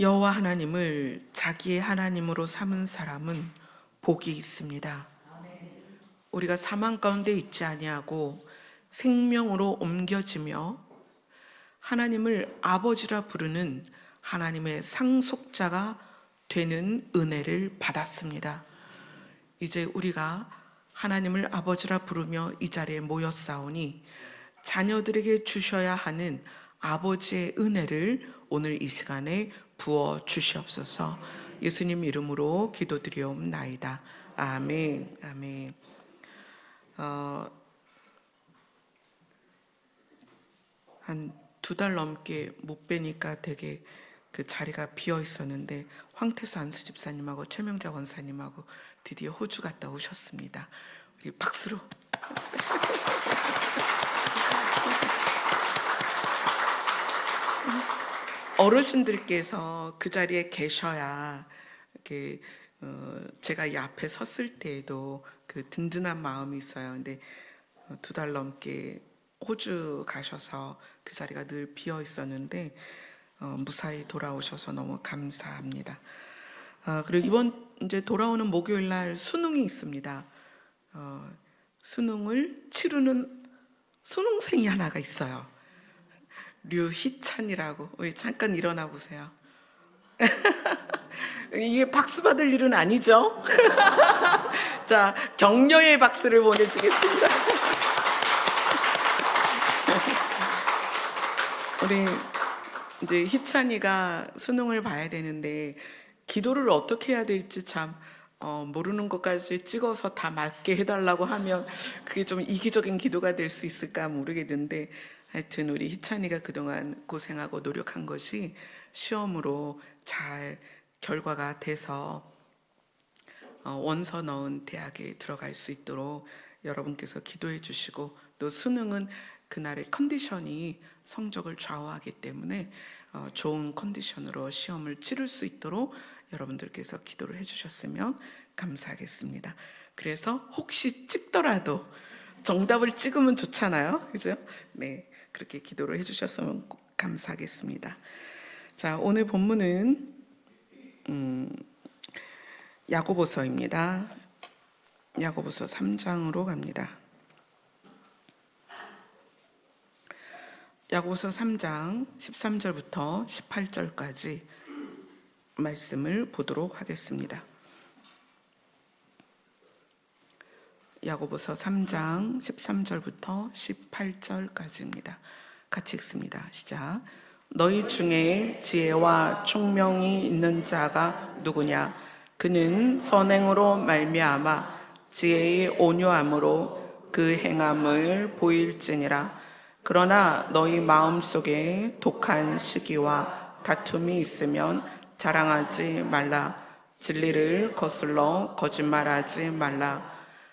여호와 하나님을 자기의 하나님으로 삼은 사람은 복이 있습니다. 우리가 사망 가운데 있지 아니하고 생명으로 옮겨지며 하나님을 아버지라 부르는 하나님의 상속자가 되는 은혜를 받았습니다. 이제 우리가 하나님을 아버지라 부르며 이 자리에 모였사오니 자녀들에게 주셔야 하는 아버지의 은혜를 오늘 이 시간에 부어 주시옵소서. 예수님 이름으로 기도드리옵나이다. 아멘. 아멘. 한 2달 넘게 못 뵈니까 되게 그 자리가 비어 있었는데 황태수 안수 집사님하고 최명자 원사님하고 드디어 호주 갔다 오셨습니다. 우리 박수로. 어르신들께서 그 자리에 계셔야 이렇게 제가 이 앞에 섰을 때에도 그 든든한 마음이 있어요. 근데 2달 넘게 호주 가셔서 그 자리가 늘 비어 있었는데 무사히 돌아오셔서 너무 감사합니다. 그리고 이번 이제 돌아오는 목요일 날 수능이 있습니다. 수능을 치르는 수능생이 하나가 있어요. 류희찬이라고. 잠깐 일어나 보세요. 이게 박수 받을 일은 아니죠? 자, 격려의 박수를 보내주겠습니다. 우리 이제 희찬이가 수능을 봐야 되는데 기도를 어떻게 해야 될지 참 모르는 것까지 찍어서 다 맞게 해달라고 하면 그게 좀 이기적인 기도가 될 수 있을까 모르겠는데, 하여튼 우리 희찬이가 그동안 고생하고 노력한 것이 시험으로 잘 결과가 돼서 원서 넣은 대학에 들어갈 수 있도록 여러분께서 기도해 주시고, 또 수능은 그날의 컨디션이 성적을 좌우하기 때문에 좋은 컨디션으로 시험을 치를 수 있도록 여러분들께서 기도를 해주셨으면 감사하겠습니다. 그래서 혹시 찍더라도 정답을 찍으면 좋잖아요, 그죠? 네, 그렇게 기도를 해주셨으면 감사하겠습니다. 자, 오늘 본문은 야고보서입니다. 야고보서 3장으로 갑니다. 야고보서 3장 13절부터 18절까지 말씀을 보도록 하겠습니다. 야고보서 3장 13절부터 18절까지입니다. 같이 읽습니다. 시작. 너희 중에 지혜와 총명이 있는 자가 누구냐? 그는 선행으로 말미암아 지혜의 온유함으로 그 행함을 보일지니라. 그러나 너희 마음속에 독한 시기와 다툼이 있으면 자랑하지 말라. 진리를 거슬러 거짓말하지 말라.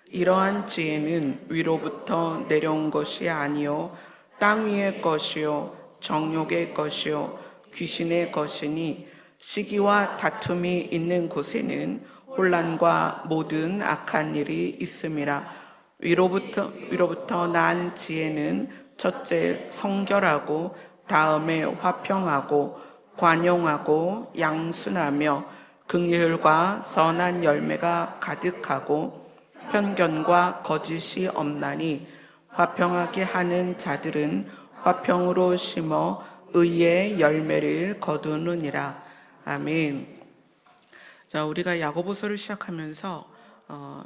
이러한 지혜는 위로부터 내려온 것이 아니요 땅 위의 것이요 정욕의 것이요 귀신의 것이니, 시기와 다툼이 있는 곳에는 혼란과 모든 악한 일이 있음이라. 위로부터 난 지혜는 첫째 성결하고 다음에 화평하고 관용하고 양순하며 긍휼과 선한 열매가 가득하고 편견과 거짓이 없나니, 화평하게 하는 자들은 화평으로 심어 의의 열매를 거두느니라. 아멘. 자, 우리가 야고보서를 시작하면서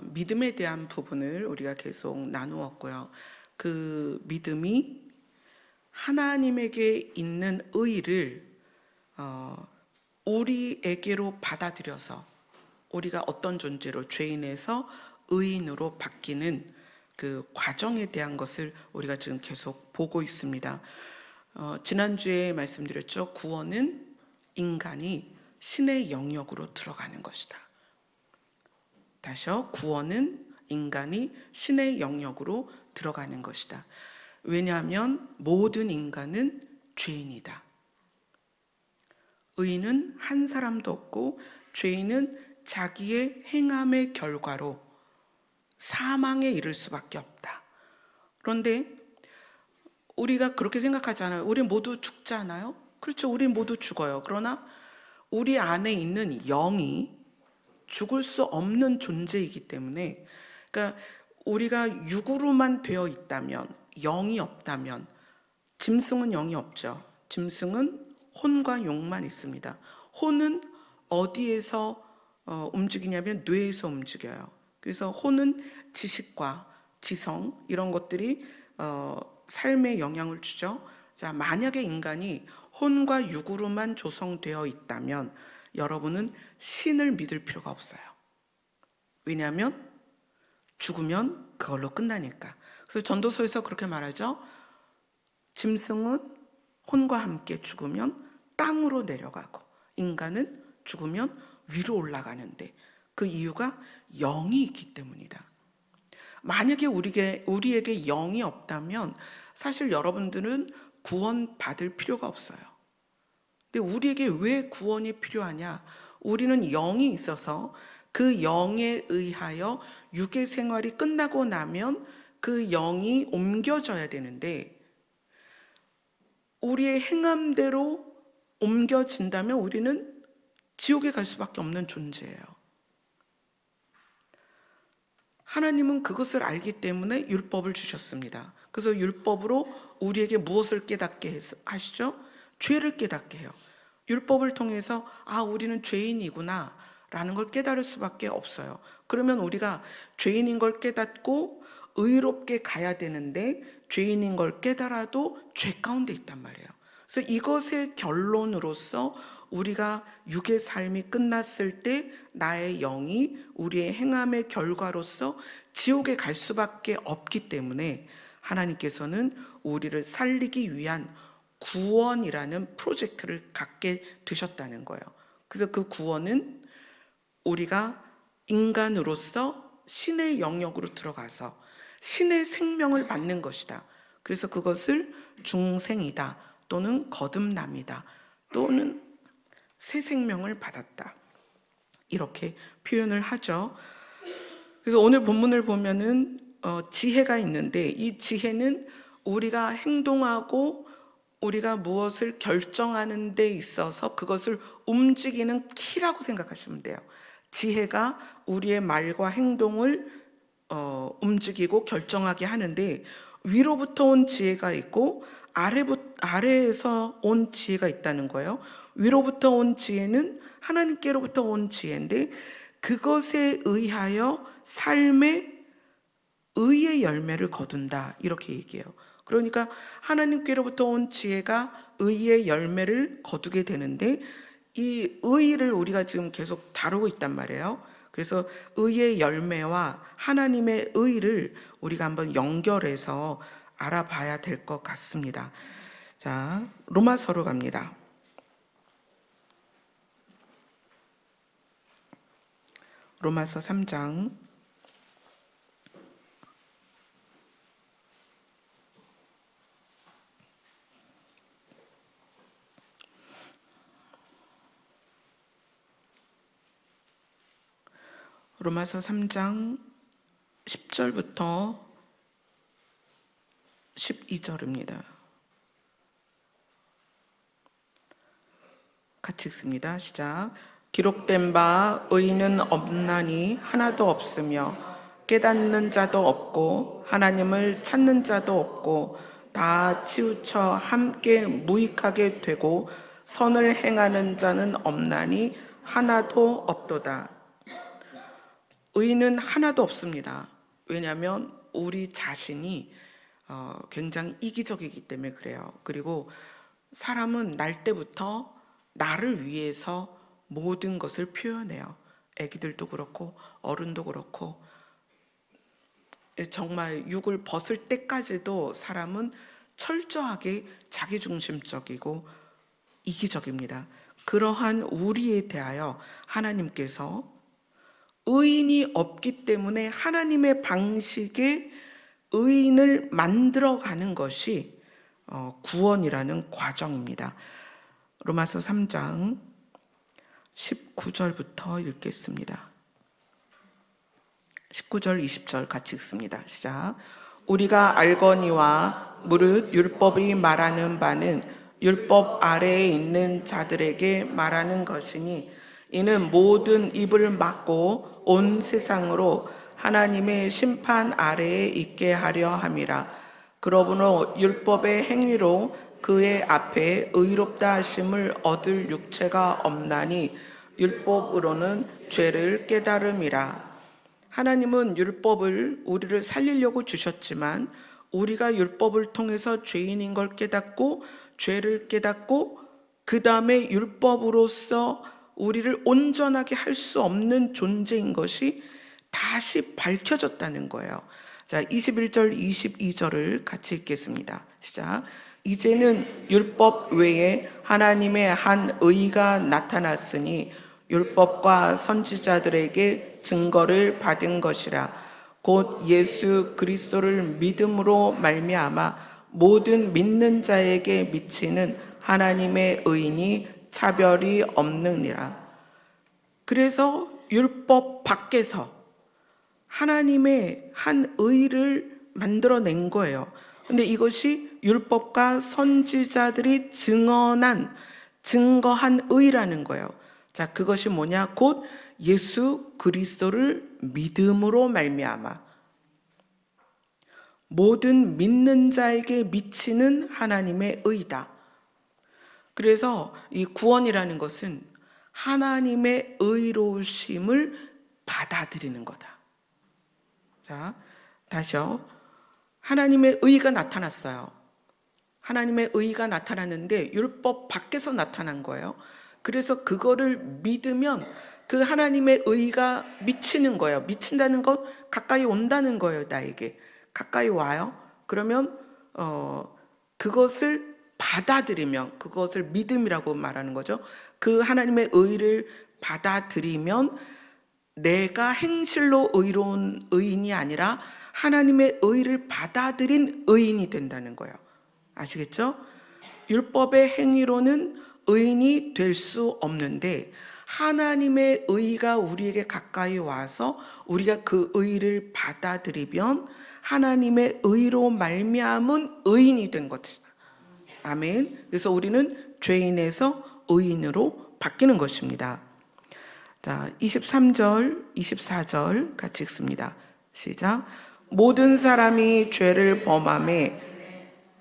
믿음에 대한 부분을 우리가 계속 나누었고요. 그 믿음이 하나님에게 있는 의를 우리에게로 받아들여서 우리가 어떤 존재로 죄인에서 의인으로 바뀌는 그 과정에 대한 것을 우리가 지금 계속 보고 있습니다. 지난주에 말씀드렸죠. 구원은 인간이 신의 영역으로 들어가는 것이다. 다시요. 구원은 인간이 신의 영역으로 들어가는 것이다. 왜냐하면 모든 인간은 죄인이다. 의인은 한 사람도 없고 죄인은 자기의 행함의 결과로 사망에 이를 수밖에 없다. 그런데 우리가 그렇게 생각하잖아요. 우리 모두 죽잖아요. 그렇죠. 우리 모두 죽어요. 그러나 우리 안에 있는 영이 죽을 수 없는 존재이기 때문에, 그러니까 우리가 육으로만 되어 있다면, 영이 없다면, 짐승은 영이 없죠. 짐승은 혼과 용만 있습니다. 혼은 어디에서 움직이냐면 뇌에서 움직여요. 그래서 혼은 지식과 지성 이런 것들이 삶에 영향을 주죠. 자, 만약에 인간이 혼과 육으로만 조성되어 있다면 여러분은 신을 믿을 필요가 없어요. 왜냐하면 죽으면 그걸로 끝나니까. 그래서 전도서에서 그렇게 말하죠. 짐승은 혼과 함께 죽으면 땅으로 내려가고 인간은 죽으면 위로 올라가는데 그 이유가 영이 있기 때문이다. 만약에 우리에게 영이 없다면 사실 여러분들은 구원 받을 필요가 없어요. 근데 우리에게 왜 구원이 필요하냐? 우리는 영이 있어서 그 영에 의하여 육의 생활이 끝나고 나면 그 영이 옮겨져야 되는데 우리의 행함대로 옮겨진다면 우리는 지옥에 갈 수밖에 없는 존재예요. 하나님은 그것을 알기 때문에 율법을 주셨습니다. 그래서 율법으로 우리에게 무엇을 깨닫게 하시죠? 죄를 깨닫게 해요. 율법을 통해서 우리는 죄인이구나 라는 걸 깨달을 수밖에 없어요. 그러면 우리가 죄인인 걸 깨닫고 의롭게 가야 되는데 죄인인 걸 깨달아도 죄 가운데 있단 말이에요. 그래서 이것의 결론으로서 우리가 육의 삶이 끝났을 때 나의 영이 우리의 행함의 결과로서 지옥에 갈 수밖에 없기 때문에 하나님께서는 우리를 살리기 위한 구원이라는 프로젝트를 갖게 되셨다는 거예요. 그래서 그 구원은 우리가 인간으로서 신의 영역으로 들어가서 신의 생명을 받는 것이다. 그래서 그것을 중생이다 또는 거듭남이다 또는 새 생명을 받았다 이렇게 표현을 하죠. 그래서 오늘 본문을 보면은 지혜가 있는데 이 지혜는 우리가 행동하고 우리가 무엇을 결정하는 데 있어서 그것을 움직이는 키라고 생각하시면 돼요. 지혜가 우리의 말과 행동을 움직이고 결정하게 하는데 위로부터 온 지혜가 있고 아래에서 온 지혜가 있다는 거예요. 위로부터 온 지혜는 하나님께로부터 온 지혜인데 그것에 의하여 삶의 의의 열매를 거둔다 이렇게 얘기해요. 그러니까 하나님께로부터 온 지혜가 의의 열매를 거두게 되는데 이 의를 우리가 지금 계속 다루고 있단 말이에요. 그래서 의의 열매와 하나님의 의를 우리가 한번 연결해서 알아봐야 될 것 같습니다. 자, 로마서로 갑니다. 로마서 3장 로마서 3장 10절부터 12절입니다. 같이 읽습니다. 시작. 기록된 바 의인은 없나니 하나도 없으며 깨닫는 자도 없고 하나님을 찾는 자도 없고 다 치우쳐 함께 무익하게 되고 선을 행하는 자는 없나니 하나도 없도다. 의인은 하나도 없습니다. 왜냐하면 우리 자신이 굉장히 이기적이기 때문에 그래요. 그리고 사람은 날 때부터 나를 위해서 모든 것을 표현해요. 아기들도 그렇고 어른도 그렇고 정말 육을 벗을 때까지도 사람은 철저하게 자기중심적이고 이기적입니다. 그러한 우리에 대하여 하나님께서 의인이 없기 때문에 하나님의 방식의 의인을 만들어가는 것이 구원이라는 과정입니다. 로마서 3장 19절부터 읽겠습니다. 19절 20절 같이 읽습니다. 시작. 우리가 알거니와 무릇 율법이 말하는 바는 율법 아래에 있는 자들에게 말하는 것이니 이는 모든 입을 막고 온 세상으로 하나님의 심판 아래에 있게 하려 함이라. 그러므로 율법의 행위로 그의 앞에 의롭다 하심을 얻을 육체가 없나니 율법으로는 죄를 깨달음이라. 하나님은 율법을 우리를 살리려고 주셨지만 우리가 율법을 통해서 죄인인 걸 깨닫고 죄를 깨닫고 그 다음에 율법으로서 우리를 온전하게 할 수 없는 존재인 것이 다시 밝혀졌다는 거예요. 자, 21절, 22절을 같이 읽겠습니다. 시작. 이제는 율법 외에 하나님의 한 의가 나타났으니 율법과 선지자들에게 증거를 받은 것이라. 곧 예수 그리스도를 믿음으로 말미암아 모든 믿는 자에게 미치는 하나님의 의인이 차별이 없느니라. 그래서 율법 밖에서 하나님의 한 의를 만들어낸 거예요. 근데 이것이 율법과 선지자들이 증거한 의라는 거예요. 자, 그것이 뭐냐? 곧 예수 그리스도를 믿음으로 말미암아 모든 믿는 자에게 미치는 하나님의 의다. 그래서 이 구원이라는 것은 하나님의 의로우심을 받아들이는 거다. 자, 다시요. 하나님의 의가 나타났어요. 하나님의 의가 나타났는데 율법 밖에서 나타난 거예요. 그래서 그거를 믿으면 그 하나님의 의가 미치는 거예요. 미친다는 건 가까이 온다는 거예요. 나에게 가까이 와요. 그러면 그것을 받아들이면, 그것을 믿음이라고 말하는 거죠. 그 하나님의 의를 받아들이면 내가 행실로 의로운 의인이 아니라 하나님의 의를 받아들인 의인이 된다는 거예요. 아시겠죠? 율법의 행위로는 의인이 될 수 없는데 하나님의 의가 우리에게 가까이 와서 우리가 그 의를 받아들이면 하나님의 의로 말미암은 의인이 된 것이다. 아멘. 그래서 우리는 죄인에서 의인으로 바뀌는 것입니다. 자, 23절, 24절 같이 읽습니다. 시작. 모든 사람이 죄를 범하매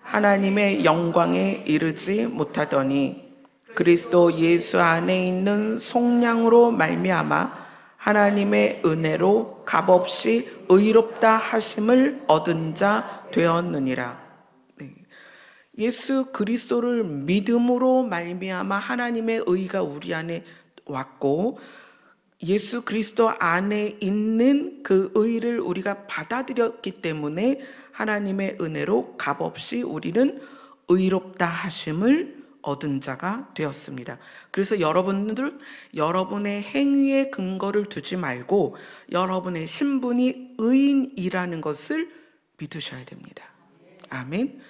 하나님의 영광에 이르지 못하더니 그리스도 예수 안에 있는 속량으로 말미암아 하나님의 은혜로 값없이 의롭다 하심을 얻은 자 되었느니라. 예수 그리스도를 믿음으로 말미암아 하나님의 의가 우리 안에 왔고 예수 그리스도 안에 있는 그 의를 우리가 받아들였기 때문에 하나님의 은혜로 값없이 우리는 의롭다 하심을 얻은 자가 되었습니다. 그래서 여러분들 여러분의 행위에 근거를 두지 말고 여러분의 신분이 의인이라는 것을 믿으셔야 됩니다. 아멘.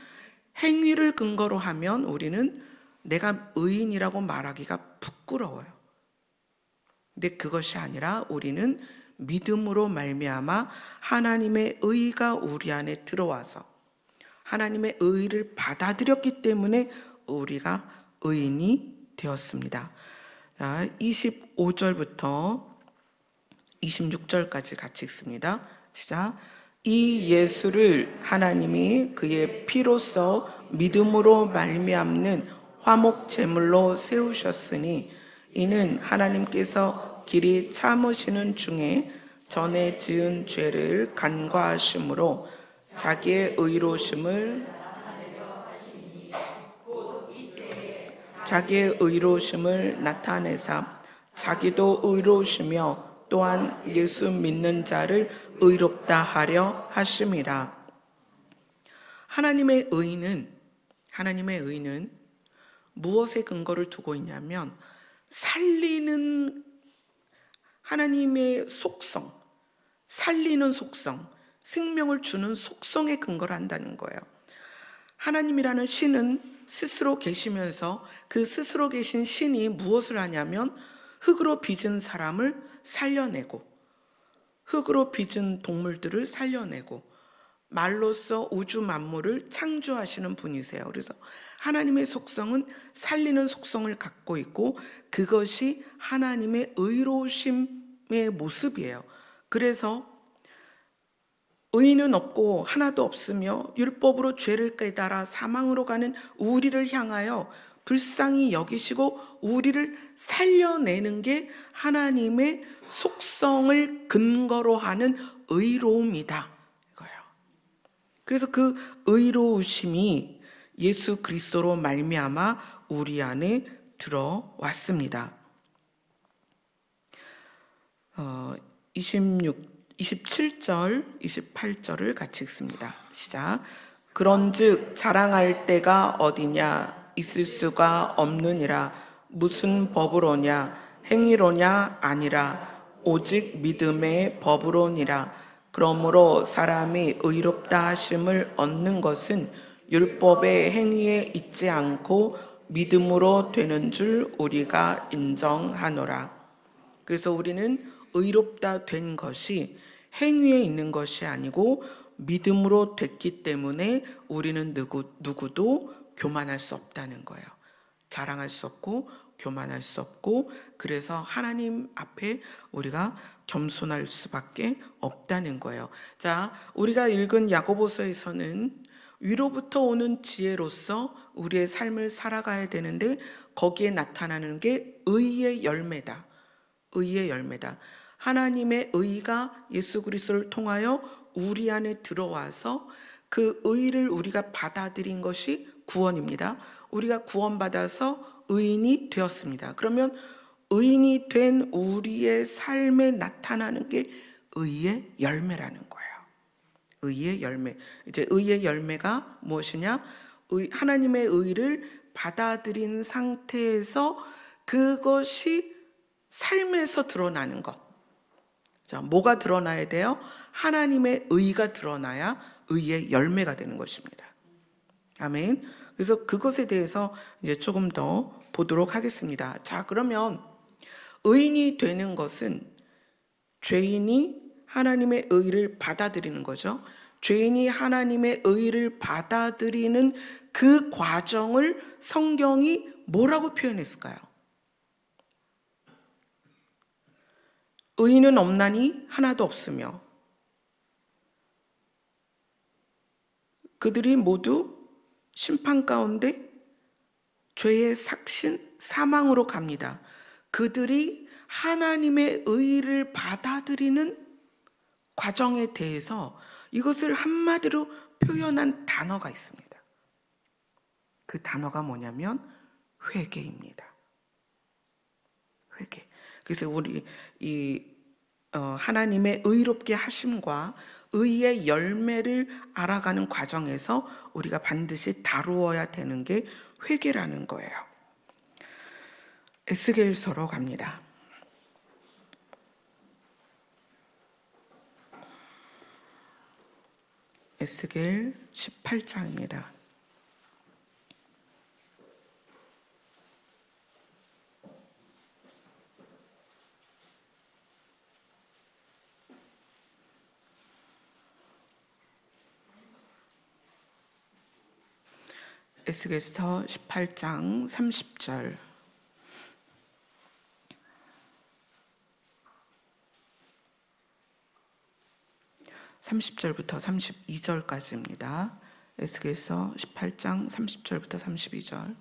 행위를 근거로 하면 우리는 내가 의인이라고 말하기가 부끄러워요. 근데 그것이 아니라 우리는 믿음으로 말미암아 하나님의 의가 우리 안에 들어와서 하나님의 의를 받아들였기 때문에 우리가 의인이 되었습니다. 자, 25절부터 26절까지 같이 읽습니다. 시작. 이 예수를 하나님이 그의 피로써 믿음으로 말미암는 화목 제물로 세우셨으니 이는 하나님께서 길이 참으시는 중에 전에 지은 죄를 간과하심으로 자기의 의로우심을 나타내사 자기도 의로우시며 또한 예수 믿는 자를 의롭다 하려 하심이라. 하나님의 의는 무엇에 근거를 두고 있냐면 살리는 하나님의 속성, 살리는 속성, 생명을 주는 속성에 근거를 한다는 거예요. 하나님이라는 신은 스스로 계시면서 그 스스로 계신 신이 무엇을 하냐면 흙으로 빚은 사람을 살려내고 흙으로 빚은 동물들을 살려내고 말로써 우주 만물을 창조하시는 분이세요. 그래서 하나님의 속성은 살리는 속성을 갖고 있고 그것이 하나님의 의로우심의 모습이에요. 그래서 의인은 없고 하나도 없으며 율법으로 죄를 깨달아 사망으로 가는 우리를 향하여 불쌍히 여기시고 우리를 살려내는 게 하나님의 속성을 근거로 하는 의로움이다 이거예요. 그래서 그 의로우심이 예수 그리스도로 말미암아 우리 안에 들어왔습니다. 27절, 28절을 같이 읽습니다. 시작. 그런즉 자랑할 때가 어디냐 있을 수가 없느니라. 무슨 법으로냐 행위로냐 아니라 오직 믿음의 법으로니라. 그러므로 사람이 의롭다 하심을 얻는 것은 율법의 행위에 있지 않고 믿음으로 되는 줄 우리가 인정하노라. 그래서 우리는 의롭다 된 것이 행위에 있는 것이 아니고 믿음으로 됐기 때문에 우리는 누구도 교만할 수 없다는 거예요. 자랑할 수 없고 교만할 수 없고 그래서 하나님 앞에 우리가 겸손할 수밖에 없다는 거예요. 자, 우리가 읽은 야고보서에서는 위로부터 오는 지혜로서 우리의 삶을 살아가야 되는데 거기에 나타나는 게 의의 열매다. 의의 열매다. 하나님의 의가 예수 그리스도를 통하여 우리 안에 들어와서 그 의를 우리가 받아들인 것이 구원입니다. 우리가 구원받아서 의인이 되었습니다. 그러면 의인이 된 우리의 삶에 나타나는 게 의의 열매라는 거예요. 의의 열매. 이제 의의 열매가 무엇이냐? 하나님의 의를 받아들인 상태에서 그것이 삶에서 드러나는 것. 자, 뭐가 드러나야 돼요? 하나님의 의가 드러나야 의의 열매가 되는 것입니다. 아멘. 그래서 그것에 대해서 이제 조금 더 보도록 하겠습니다. 자, 그러면 의인이 되는 것은 죄인이 하나님의 의를 받아들이는 거죠. 죄인이 하나님의 의를 받아들이는 그 과정을 성경이 뭐라고 표현했을까요? 의인은 없나니 하나도 없으며 그들이 모두 심판 가운데 죄의 삭신 사망으로 갑니다. 그들이 하나님의 의를 받아들이는 과정에 대해서 이것을 한마디로 표현한 단어가 있습니다. 그 단어가 뭐냐면 회개입니다. 회개. 그래서 우리 하나님의 의롭게 하심과 의의 열매를 알아가는 과정에서 우리가 반드시 다루어야 되는 게 회개라는 거예요. 에스겔서로 갑니다. 에스겔 18장입니다. 에스겔서 18장 30절. 30절부터 32절까지입니다. 에스겔서 18장 30절부터 32절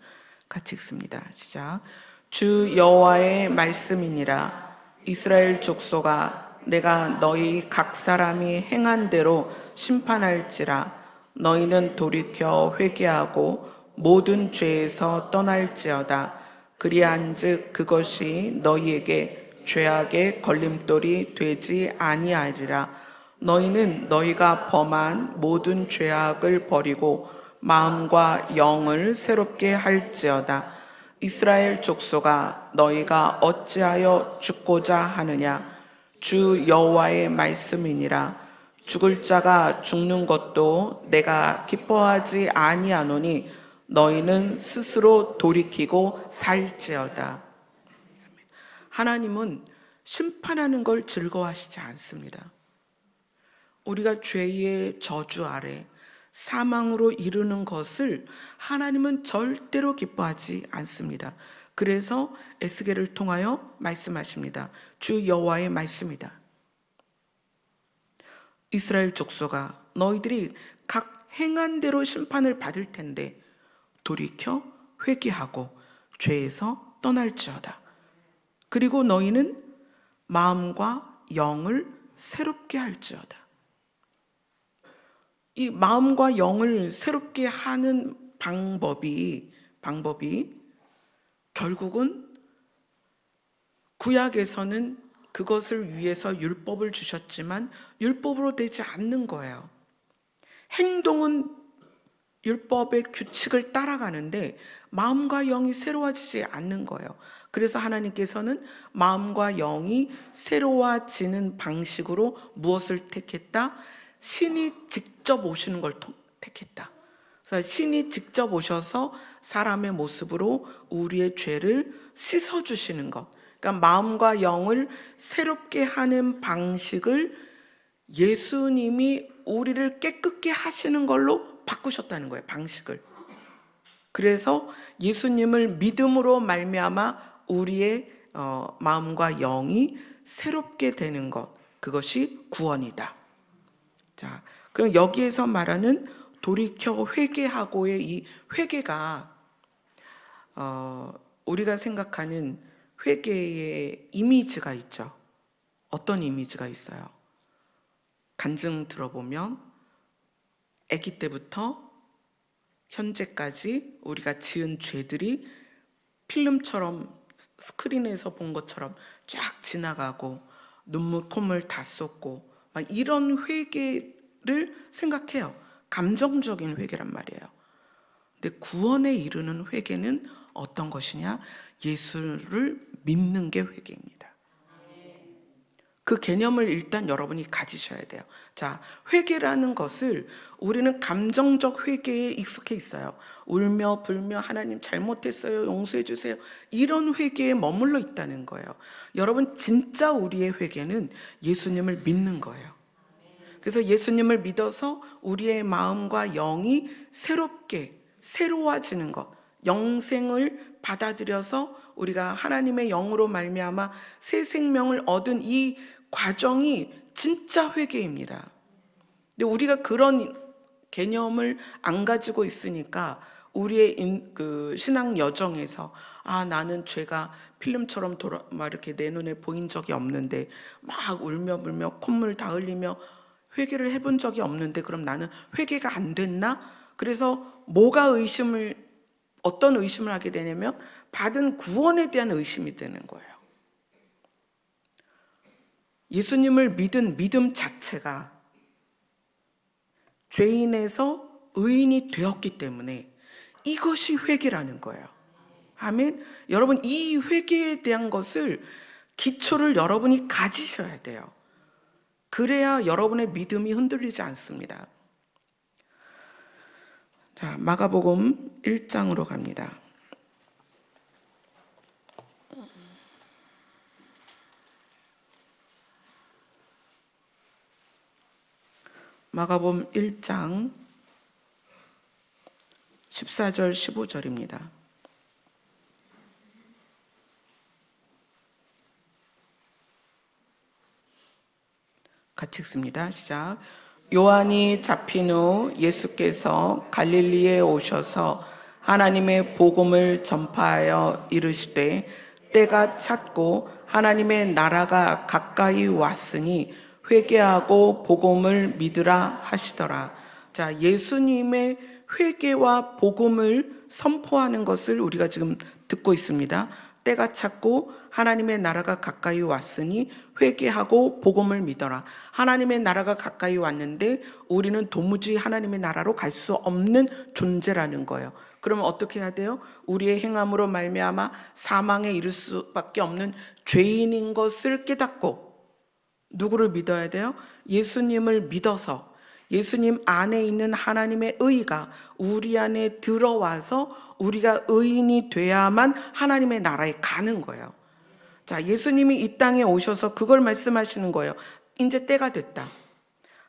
같이 읽습니다. 시작. 주 여호와의 말씀이니라. 이스라엘 족속아, 내가 너희 각 사람이 행한 대로 심판할지라. 너희는 돌이켜 회개하고 모든 죄에서 떠날지어다. 그리한즉 그것이 너희에게 죄악의 걸림돌이 되지 아니하리라. 너희는 너희가 범한 모든 죄악을 버리고 마음과 영을 새롭게 할지어다. 이스라엘 족속아, 너희가 어찌하여 죽고자 하느냐? 주 여호와의 말씀이니라. 죽을 자가 죽는 것도 내가 기뻐하지 아니하노니 너희는 스스로 돌이키고 살지어다. 하나님은 심판하는 걸 즐거워하시지 않습니다. 우리가 죄의 저주 아래 사망으로 이르는 것을 하나님은 절대로 기뻐하지 않습니다. 그래서 에스겔을 통하여 말씀하십니다. 주 여호와의 말씀이다. 이스라엘 족속아, 너희들이 각 행한 대로 심판을 받을 텐데 돌이켜 회개하고 죄에서 떠날지어다. 그리고 너희는 마음과 영을 새롭게 할지어다. 이 마음과 영을 새롭게 하는 방법이 결국은 구약에서는 그것을 위해서 율법을 주셨지만 율법으로 되지 않는 거예요. 행동은 율법의 규칙을 따라가는데 마음과 영이 새로워지지 않는 거예요. 그래서 하나님께서는 마음과 영이 새로워지는 방식으로 무엇을 택했다? 신이 직접 오시는 걸 택했다. 그래서 신이 직접 오셔서 사람의 모습으로 우리의 죄를 씻어주시는 것. 그러니까 마음과 영을 새롭게 하는 방식을 예수님이 우리를 깨끗게 하시는 걸로 바꾸셨다는 거예요, 방식을. 그래서 예수님을 믿음으로 말미암아 우리의 마음과 영이 새롭게 되는 것, 그것이 구원이다. 자, 그럼 여기에서 말하는 돌이켜 회개하고의 이 회개가 우리가 생각하는 회개의 이미지가 있죠. 어떤 이미지가 있어요? 간증 들어보면 아기 때부터 현재까지 우리가 지은 죄들이 필름처럼 스크린에서 본 것처럼 쫙 지나가고 눈물 콧물 다 쏟고 막 이런 회개를 생각해요. 감정적인 회개란 말이에요. 근데 구원에 이르는 회개는 어떤 것이냐? 예수를 믿는 게 회개입니다. 그 개념을 일단 여러분이 가지셔야 돼요. 자, 회개라는 것을 우리는 감정적 회개에 익숙해 있어요. 울며 불며 하나님 잘못했어요, 용서해 주세요, 이런 회개에 머물러 있다는 거예요. 여러분, 진짜 우리의 회개는 예수님을 믿는 거예요. 그래서 예수님을 믿어서 우리의 마음과 영이 새로워지는 것, 영생을 받아들여서 우리가 하나님의 영으로 말미암아 새 생명을 얻은 이 과정이 진짜 회개입니다. 근데 우리가 그런 개념을 안 가지고 있으니까 우리의 그 신앙 여정에서 나는 죄가 필름처럼 막 이렇게 내 눈에 보인 적이 없는데 막 울며 불며 콧물 다 흘리며 회개를 해본 적이 없는데 그럼 나는 회개가 안 됐나? 그래서 어떤 의심을 하게 되냐면 받은 구원에 대한 의심이 되는 거예요. 예수님을 믿은 믿음 자체가 죄인에서 의인이 되었기 때문에 이것이 회개라는 거예요. 아멘. 여러분, 이 회개에 대한 것을 기초를 여러분이 가지셔야 돼요. 그래야 여러분의 믿음이 흔들리지 않습니다. 자, 마가복음 1장으로 갑니다. 마가복음 1장 14절 15절입니다. 같이 읽습니다. 시작. 요한이 잡힌 후 예수께서 갈릴리에 오셔서 하나님의 복음을 전파하여 이르시되 때가 찼고 하나님의 나라가 가까이 왔으니 회개하고 복음을 믿으라 하시더라. 자, 예수님의 회개와 복음을 선포하는 것을 우리가 지금 듣고 있습니다. 때가 찼고 하나님의 나라가 가까이 왔으니 회개하고 복음을 믿어라. 하나님의 나라가 가까이 왔는데 우리는 도무지 하나님의 나라로 갈 수 없는 존재라는 거예요. 그러면 어떻게 해야 돼요? 우리의 행함으로 말미암아 사망에 이를 수밖에 없는 죄인인 것을 깨닫고 누구를 믿어야 돼요? 예수님을 믿어서 예수님 안에 있는 하나님의 의가 우리 안에 들어와서 우리가 의인이 돼야만 하나님의 나라에 가는 거예요. 자, 예수님이 이 땅에 오셔서 그걸 말씀하시는 거예요. 이제 때가 됐다.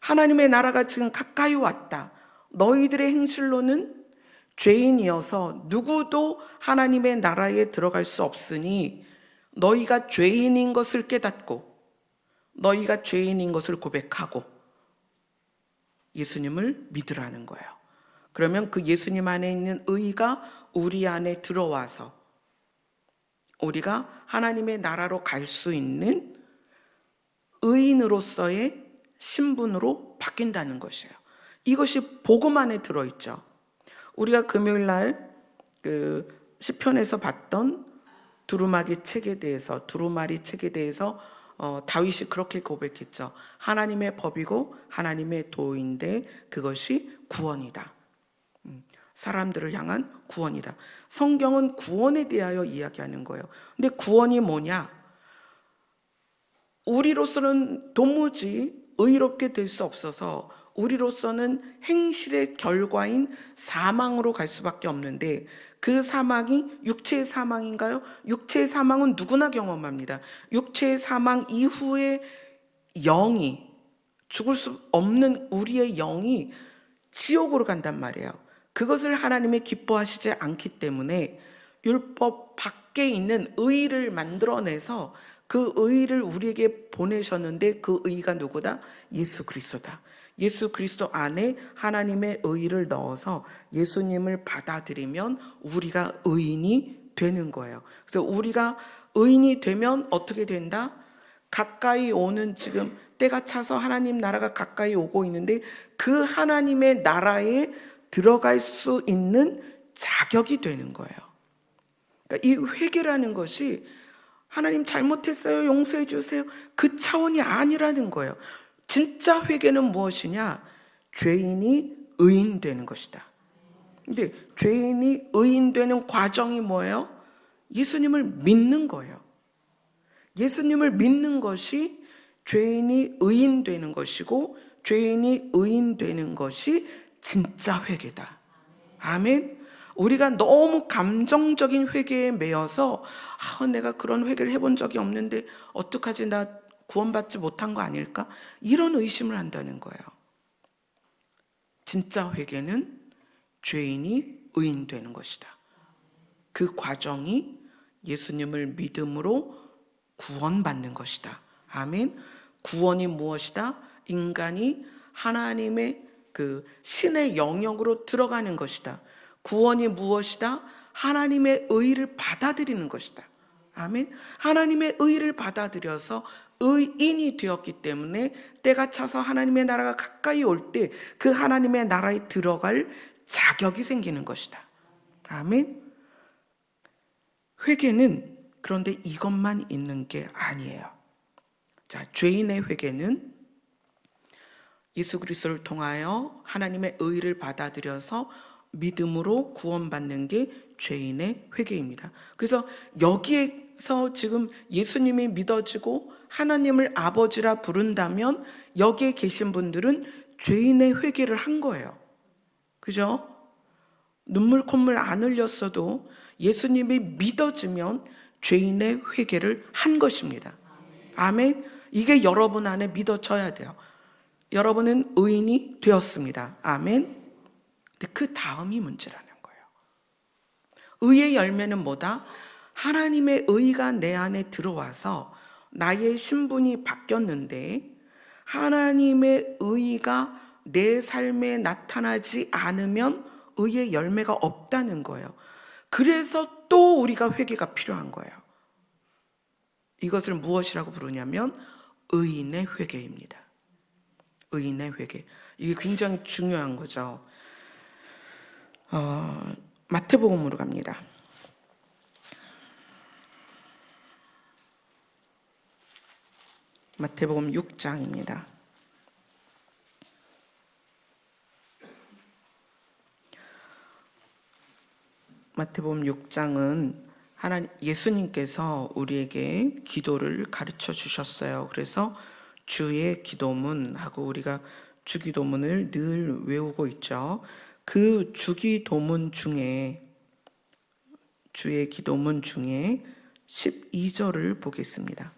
하나님의 나라가 지금 가까이 왔다. 너희들의 행실로는 죄인이어서 누구도 하나님의 나라에 들어갈 수 없으니 너희가 죄인인 것을 깨닫고 너희가 죄인인 것을 고백하고 예수님을 믿으라는 거예요. 그러면 그 예수님 안에 있는 의가 우리 안에 들어와서 우리가 하나님의 나라로 갈 수 있는 의인으로서의 신분으로 바뀐다는 것이에요. 이것이 복음 안에 들어있죠. 우리가 금요일 날 그 시편에서 봤던 두루마리 책에 대해서 다윗이 그렇게 고백했죠. 하나님의 법이고 하나님의 도인데 그것이 구원이다. 사람들을 향한 구원이다. 성경은 구원에 대하여 이야기하는 거예요. 근데 구원이 뭐냐? 우리로서는 도무지 의롭게 될 수 없어서 우리로서는 행실의 결과인 사망으로 갈 수밖에 없는데 그 사망이 육체의 사망인가요? 육체의 사망은 누구나 경험합니다. 육체의 사망 이후에 영이, 죽을 수 없는 우리의 영이 지옥으로 간단 말이에요. 그것을 하나님이 기뻐하시지 않기 때문에 율법 밖에 있는 의를 만들어내서 그 의를 우리에게 보내셨는데 그 의가 누구다? 예수 그리스도다. 예수 그리스도 안에 하나님의 의를 넣어서 예수님을 받아들이면 우리가 의인이 되는 거예요. 그래서 우리가 의인이 되면 어떻게 된다? 가까이 오는 지금 때가 차서 하나님 나라가 가까이 오고 있는데 그 하나님의 나라에 들어갈 수 있는 자격이 되는 거예요. 그러니까 이 회개라는 것이 하나님 잘못했어요, 용서해 주세요, 그 차원이 아니라는 거예요. 진짜 회개는 무엇이냐? 죄인이 의인 되는 것이다. 근데 죄인이 의인 되는 과정이 뭐예요? 예수님을 믿는 거예요. 예수님을 믿는 것이 죄인이 의인 되는 것이고 죄인이 의인 되는 것이 진짜 회개다. 아멘. 우리가 너무 감정적인 회개에 매여서 내가 그런 회개를 해본 적이 없는데 어떡하지, 나 구원받지 못한 거 아닐까? 이런 의심을 한다는 거예요. 진짜 회개는 죄인이 의인 되는 것이다. 그 과정이 예수님을 믿음으로 구원받는 것이다. 아멘. 구원이 무엇이다? 인간이 하나님의 그 신의 영역으로 들어가는 것이다. 구원이 무엇이다? 하나님의 의를 받아들이는 것이다. 아멘. 하나님의 의를 받아들여서 의인이 되었기 때문에 때가 차서 하나님의 나라가 가까이 올 때 그 하나님의 나라에 들어갈 자격이 생기는 것이다. 아멘. 회개는 그런데 이것만 있는 게 아니에요. 자, 죄인의 회개는 예수 그리스도를 통하여 하나님의 의를 받아들여서 믿음으로 구원받는 게 죄인의 회개입니다. 그래서 여기에서 지금 예수님이 믿어지고 하나님을 아버지라 부른다면 여기에 계신 분들은 죄인의 회개를 한 거예요. 그죠? 눈물 콧물 안 흘렸어도 예수님이 믿어지면 죄인의 회개를 한 것입니다. 아멘. 이게 여러분 안에 믿어져야 돼요. 여러분은 의인이 되었습니다. 아멘. 근데 그 다음이 문제라는 거예요. 의의 열매는 뭐다? 하나님의 의가 내 안에 들어와서 나의 신분이 바뀌었는데 하나님의 의가 내 삶에 나타나지 않으면 의의 열매가 없다는 거예요. 그래서 또 우리가 회개가 필요한 거예요. 이것을 무엇이라고 부르냐면 의인의 회개입니다. 의인의 회개. 이게 굉장히 중요한 거죠. 마태복음으로 갑니다. 마태복음 6장입니다. 마태복음 6장은 예수님께서 우리에게 기도를 가르쳐 주셨어요. 그래서 주의 기도문 하고 우리가 주기도문을 늘 외우고 있죠. 그 주기도문 중에 주의 기도문 중에 12절을 보겠습니다.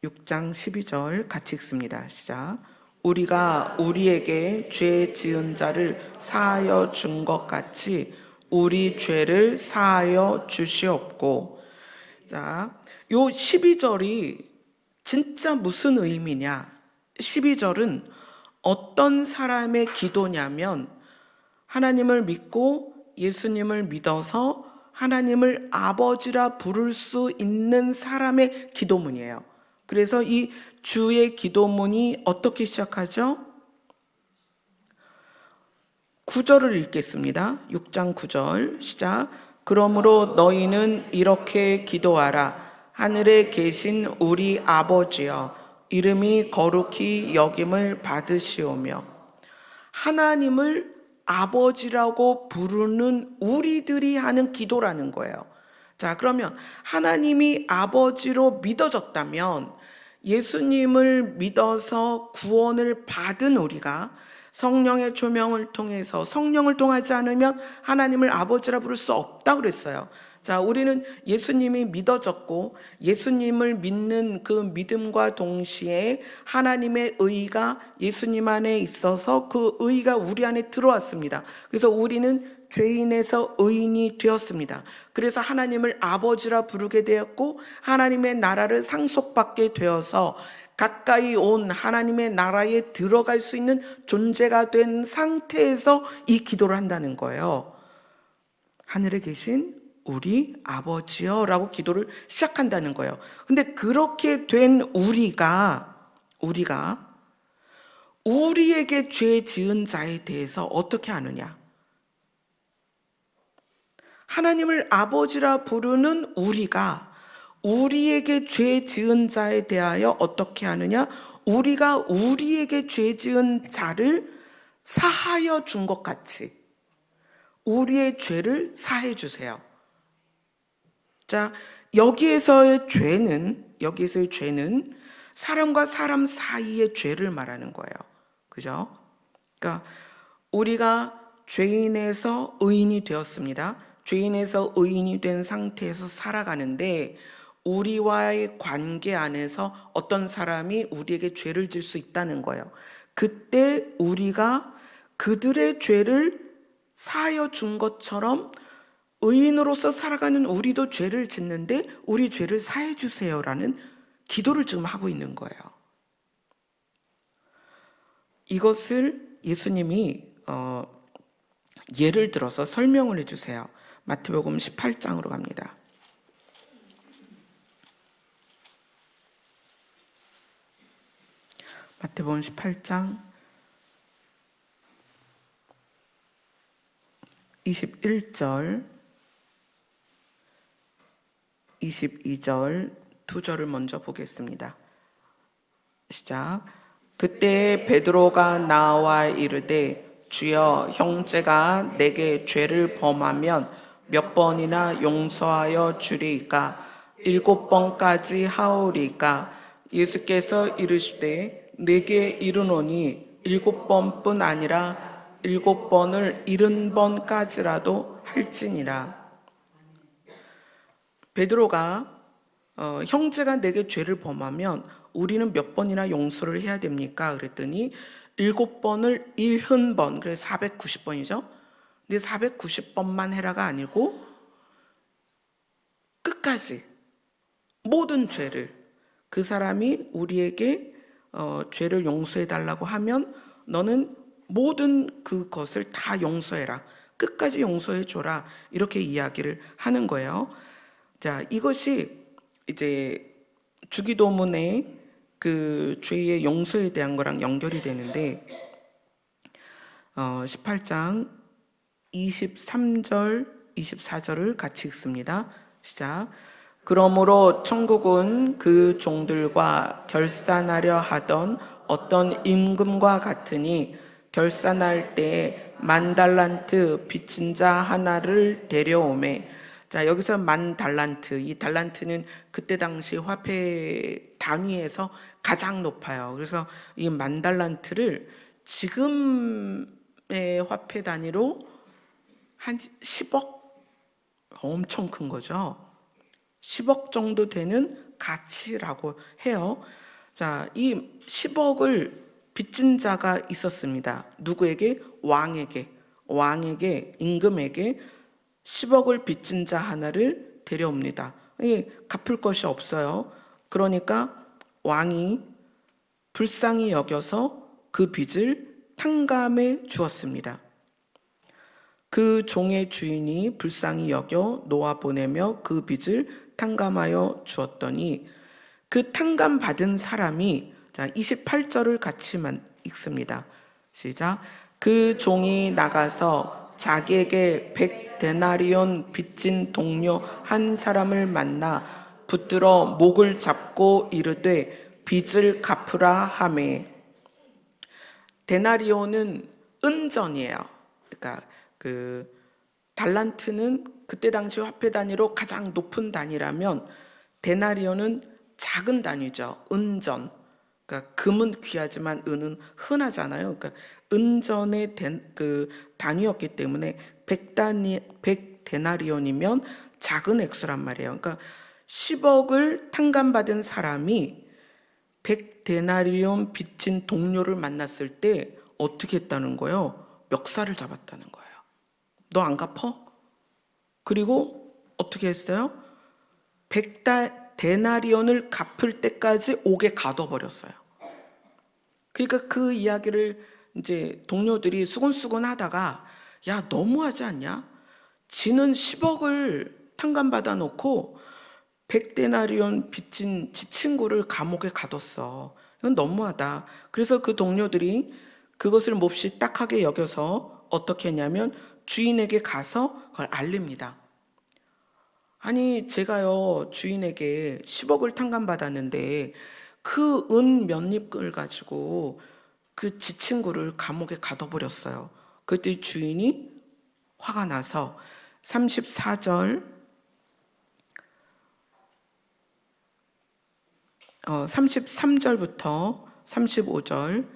6장 12절 같이 읽습니다. 시작. 우리가 우리에게 죄 지은 자를 사하여 준 것 같이 우리 죄를 사하여 주시옵고. 자, 요 12절이 진짜 무슨 의미냐? 12절은 어떤 사람의 기도냐면 하나님을 믿고 예수님을 믿어서 하나님을 아버지라 부를 수 있는 사람의 기도문이에요. 그래서 이 주의 기도문이 어떻게 시작하죠? 9절을 읽겠습니다. 6장 9절 시작. 그러므로 너희는 이렇게 기도하라. 하늘에 계신 우리 아버지여, 이름이 거룩히 여김을 받으시오며. 하나님을 아버지라고 부르는 우리들이 하는 기도라는 거예요. 자, 그러면 하나님이 아버지로 믿어졌다면 예수님을 믿어서 구원을 받은 우리가 성령의 조명을 통해서, 성령을 통하지 않으면 하나님을 아버지라 부를 수 없다고 그랬어요. 자, 우리는 예수님이 믿어졌고 예수님을 믿는 그 믿음과 동시에 하나님의 의가 예수님 안에 있어서 그 의가 우리 안에 들어왔습니다. 그래서 우리는 죄인에서 의인이 되었습니다. 그래서 하나님을 아버지라 부르게 되었고 하나님의 나라를 상속받게 되어서 가까이 온 하나님의 나라에 들어갈 수 있는 존재가 된 상태에서 이 기도를 한다는 거예요. 하늘에 계신 우리 아버지여 라고 기도를 시작한다는 거예요. 근데 그렇게 된 우리가 우리에게 죄 지은 자에 대해서 어떻게 하느냐? 하나님을 아버지라 부르는 우리가 우리에게 죄 지은 자에 대하여 어떻게 하느냐? 우리가 우리에게 죄 지은 자를 사하여 준 것 같이 우리의 죄를 사해 주세요. 자, 여기에서의 죄는 사람과 사람 사이의 죄를 말하는 거예요. 그죠? 그러니까 우리가 죄인에서 의인이 되었습니다. 죄인에서 의인이 된 상태에서 살아가는데 우리와의 관계 안에서 어떤 사람이 우리에게 죄를 질 수 있다는 거예요. 그때 우리가 그들의 죄를 사하여 준 것처럼 의인으로서 살아가는 우리도 죄를 짓는데 우리 죄를 사해 주세요라는 기도를 지금 하고 있는 거예요. 이것을 예수님이 예를 들어서 설명을 해주세요. 마태복음 18장으로 갑니다. 마태복음 18장 21절 22절 두 절을 먼저 보겠습니다. 시작. 그때 베드로가 나와 이르되 주여, 형제가 내게 죄를 범하면 몇 번이나 용서하여 주리이까? 7번까지 하오리이까? 예수께서 이르시되 내게 이르노니 7번뿐 아니라 7번을 70번까지라도 할지니라. 베드로가 형제가 내게 죄를 범하면 우리는 몇 번이나 용서를 해야 됩니까? 그랬더니 7번을 70번, 그래서 490번이죠. 근데 490번만 해라가 아니고 끝까지 모든 죄를, 그 사람이 우리에게 죄를 용서해 달라고 하면 너는 모든 그것을 다 용서해라, 끝까지 용서해 줘라, 이렇게 이야기를 하는 거예요. 자, 이것이 이제 주기도문의 그 죄의 용서에 대한 거랑 연결이 되는데 18장 23절 24절을 같이 읽습니다. 시작. 그러므로 천국은 그 종들과 결산하려 하던 어떤 임금과 같으니 결산할 때 10,000달란트 빚진 자 하나를 데려오매. 자, 여기서 10,000달란트, 이 달란트는 그때 당시 화폐 단위에서 가장 높아요. 그래서 이 10,000달란트를 지금의 화폐 단위로 한 10억, 엄청 큰 거죠. 10억 정도 되는 가치라고 해요. 자, 이 10억을 빚진 자가 있었습니다. 누구에게? 왕에게, 임금에게 10억을 빚진 자 하나를 데려옵니다. 갚을 것이 없어요. 그러니까 왕이 불쌍히 여겨서 그 빚을 탕감해 주었습니다. 그 종의 주인이 불쌍히 여겨 놓아보내며 그 빚을 탕감하여 주었더니 그 탕감받은 사람이, 자, 28절을 같이만 읽습니다. 시작. 그 종이 나가서 자기에게 100데나리온 빚진 동료 한 사람을 만나 붙들어 목을 잡고 이르되 빚을 갚으라 하매. 데나리온은 은전이에요. 그러니까 그 달란트는 그때 당시 화폐 단위로 가장 높은 단위라면 데나리온은 작은 단위죠. 은전. 그러니까 금은 귀하지만 은은 흔하잖아요. 그러니까 은전의 그 단위였기 때문에 100데나리온이면 작은 액수란 말이에요. 그러니까 10억을 탕감받은 사람이 100데나리온 빚진 동료를 만났을 때 어떻게 했다는 거예요? 멱살을 잡았다는 거예요. 너 안 갚어? 그리고 어떻게 했어요? 100데나리온을 갚을 때까지 옥에 가둬버렸어요. 그러니까 그 이야기를 이제 동료들이 수근수근 하다가, 야, 너무하지 않냐? 지는 10억을 탕감받아 놓고 100데나리온 빚진 지 친구를 감옥에 가뒀어. 이건 너무하다. 그래서 그 동료들이 그것을 몹시 딱하게 여겨서 어떻게 했냐면 주인에게 가서 그걸 알립니다. 아니, 제가요, 주인에게 10억을 탕감받았는데 그 은 몇 잎을 가지고 그 지 친구를 감옥에 가둬버렸어요. 그때 주인이 화가 나서 33절부터 35절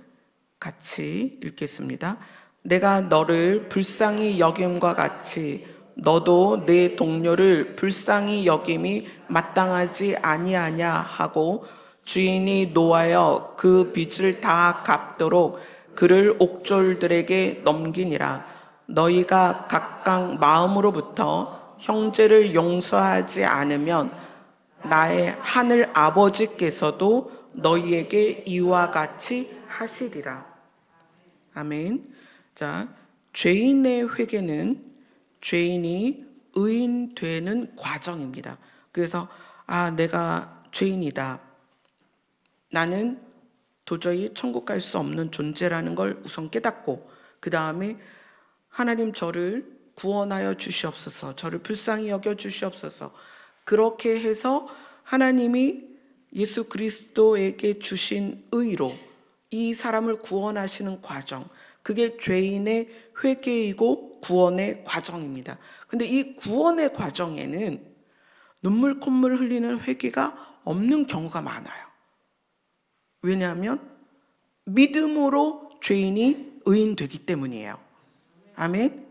같이 읽겠습니다. 내가 너를 불쌍히 여김과 같이 너도 내 동료를 불쌍히 여김이 마땅하지 아니하냐 하고 주인이 노하여 그 빚을 다 갚도록 그를 옥졸들에게 넘기니라. 너희가 각각 마음으로부터 형제를 용서하지 않으면 나의 하늘 아버지께서도 너희에게 이와 같이 하시리라. 아멘. 자, 죄인의 회개는 죄인이 의인 되는 과정입니다. 그래서 내가 죄인이다. 나는 도저히 천국 갈 수 없는 존재라는 걸 우선 깨닫고, 그 다음에 하나님 저를 구원하여 주시옵소서, 저를 불쌍히 여겨 주시옵소서. 그렇게 해서 하나님이 예수 그리스도에게 주신 의로 이 사람을 구원하시는 과정, 그게 죄인의 회개이고 구원의 과정입니다. 근데 이 구원의 과정에는 눈물 콧물 흘리는 회개가 없는 경우가 많아요. 왜냐하면 믿음으로 죄인이 의인 되기 때문이에요. 아멘.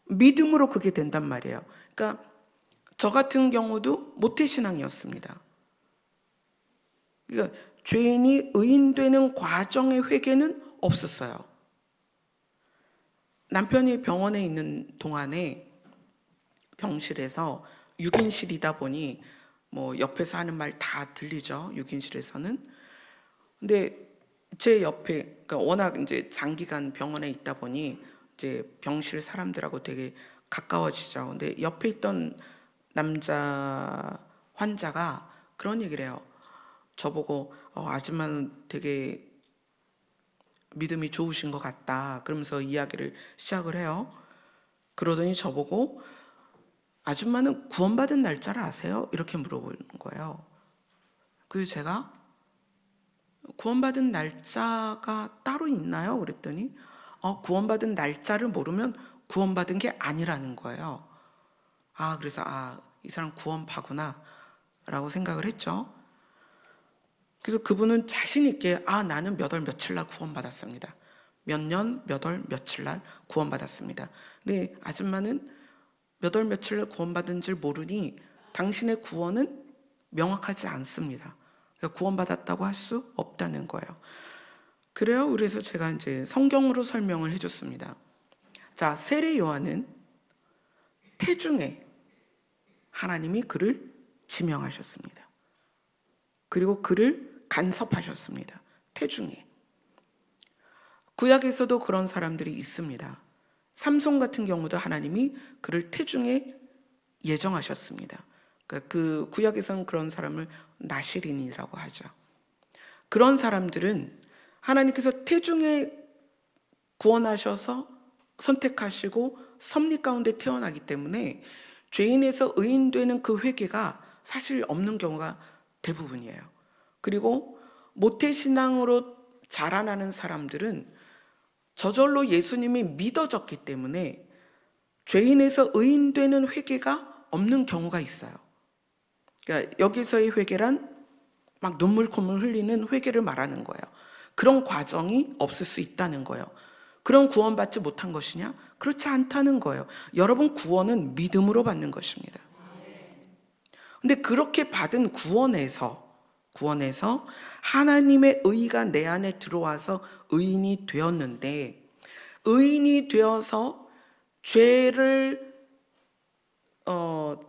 믿음으로 그게 된단 말이에요. 그러니까 저 같은 경우도 모태신앙이었습니다. 그러니까 죄인이 의인 되는 과정의 회개는 없었어요. 남편이 병원에 있는 동안에 병실에서 6인실이다 보니 뭐 옆에서 하는 말 다 들리죠. 6인실에서는. 근데 제 옆에, 그러니까 워낙 이제 장기간 병원에 있다 보니 이제 병실 사람들하고 되게 가까워지죠. 근데 옆에 있던 남자 환자가 그런 얘기를 해요. 저보고 아줌마는 되게 믿음이 좋으신 것 같다. 그러면서 이야기를 시작을 해요. 그러더니 저보고 아줌마는 구원받은 날짜를 아세요? 이렇게 물어보는 거예요. 그래서 제가 구원받은 날짜가 따로 있나요? 그랬더니 구원받은 날짜를 모르면 구원받은 게 아니라는 거예요. 그래서 이 사람 구원파구나 라고 생각을 했죠. 그래서 그분은 자신 있게 나는 몇 월 며칠 날 구원받았습니다. 몇 년 몇 월 며칠 날 구원받았습니다. 근데 아줌마는 몇 월 며칠 날 구원받은 줄 모르니 당신의 구원은 명확하지 않습니다. 그러니까 구원받았다고 할 수 없다는 거예요. 그래요. 그래서 제가 이제 성경으로 설명을 해줬습니다. 자, 세례 요한은 태중에 하나님이 그를 지명하셨습니다. 그리고 그를 간섭하셨습니다. 태중에. 구약에서도 그런 사람들이 있습니다. 삼손 같은 경우도 하나님이 그를 태중에 예정하셨습니다. 그 구약에서는 그런 사람을 나실인이라고 하죠. 그런 사람들은 하나님께서 태중에 구원하셔서 선택하시고 섭리 가운데 태어나기 때문에 죄인에서 의인되는 그 회개가 사실 없는 경우가 대부분이에요. 그리고 모태신앙으로 자라나는 사람들은 저절로 예수님이 믿어졌기 때문에 죄인에서 의인되는 회개가 없는 경우가 있어요. 그러니까 여기서의 회개란 막 눈물 콧물 흘리는 회개를 말하는 거예요. 그런 과정이 없을 수 있다는 거예요. 그런 구원받지 못한 것이냐? 그렇지 않다는 거예요. 여러분, 구원은 믿음으로 받는 것입니다. 근데 그렇게 받은 구원에서 하나님의 의가 내 안에 들어와서 의인이 되었는데, 의인이 되어서 죄를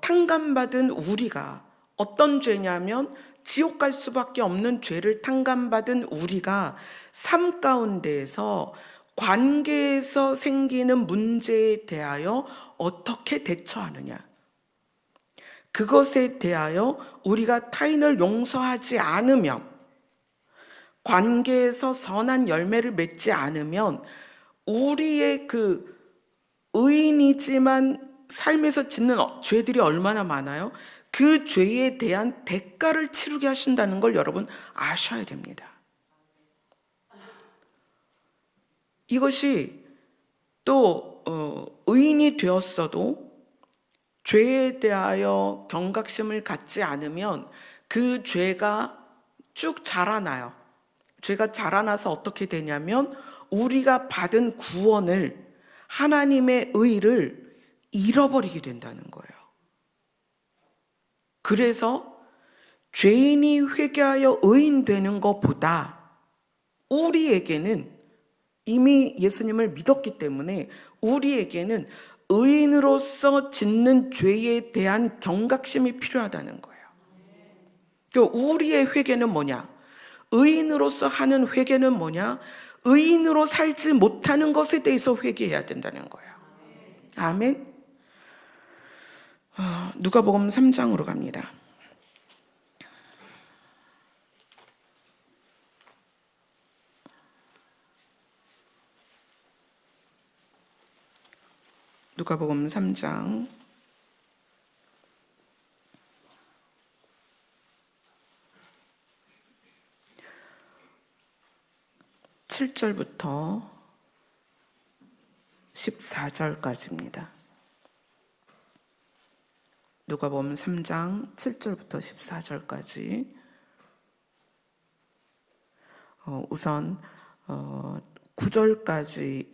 탕감받은 우리가, 어떤 죄냐면 지옥 갈 수밖에 없는 죄를 탕감받은 우리가 삶 가운데에서 관계에서 생기는 문제에 대하여 어떻게 대처하느냐, 그것에 대하여 우리가 타인을 용서하지 않으면, 관계에서 선한 열매를 맺지 않으면 우리의 그 의인이지만 삶에서 짓는 죄들이 얼마나 많아요? 그 죄에 대한 대가를 치르게 하신다는 걸 여러분 아셔야 됩니다. 이것이 또 의인이 되었어도 죄에 대하여 경각심을 갖지 않으면 그 죄가 쭉 자라나요. 죄가 자라나서 어떻게 되냐면 우리가 받은 구원을, 하나님의 의를 잃어버리게 된다는 거예요. 그래서 죄인이 회개하여 의인 되는 것보다 우리에게는, 이미 예수님을 믿었기 때문에 우리에게는 의인으로서 짓는 죄에 대한 경각심이 필요하다는 거예요. 그러니까 우리의 회개는 뭐냐? 의인으로서 하는 회개는 뭐냐? 의인으로 살지 못하는 것에 대해서 회개해야 된다는 거예요. 아멘. 누가복음 3장으로 갑니다. 누가복음 3장 7절부터 14절까지입니다. 누가복음 3장 7절부터 14절까지. 우선 9절까지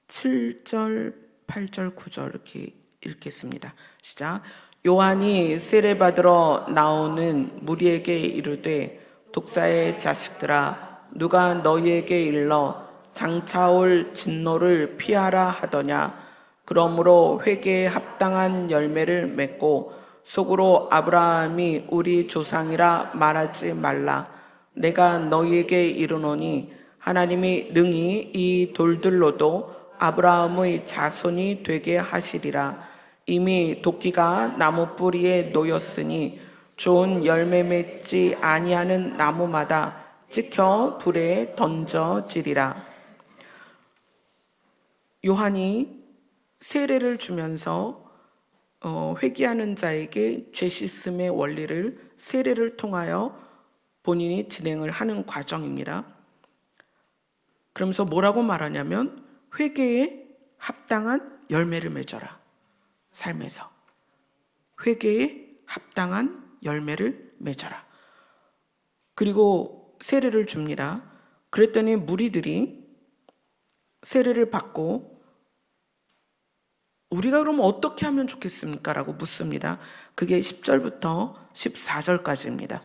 7절, 8절, 9절 이렇게 읽겠습니다. 시작. 요한이 세례받으러 나오는 무리에게 이르되, 독사의 자식들아, 누가 너희에게 일러 장차올 진노를 피하라 하더냐? 그러므로 회개에 합당한 열매를 맺고 속으로 아브라함이 우리 조상이라 말하지 말라. 내가 너희에게 이르노니 하나님이 능히 이 돌들로도 아브라함의 자손이 되게 하시리라. 이미 도끼가 나무 뿌리에 놓였으니 좋은 열매 맺지 아니하는 나무마다 찍혀 불에 던져지리라. 요한이 세례를 주면서 회개하는 자에게 죄 씻음의 원리를 세례를 통하여 본인이 진행을 하는 과정입니다. 그러면서 뭐라고 말하냐면 회개에 합당한 열매를 맺어라. 삶에서 회개에 합당한 열매를 맺어라. 그리고 세례를 줍니다. 그랬더니 무리들이 세례를 받고 우리가 그럼 어떻게 하면 좋겠습니까? 라고 묻습니다. 그게 10절부터 14절까지입니다.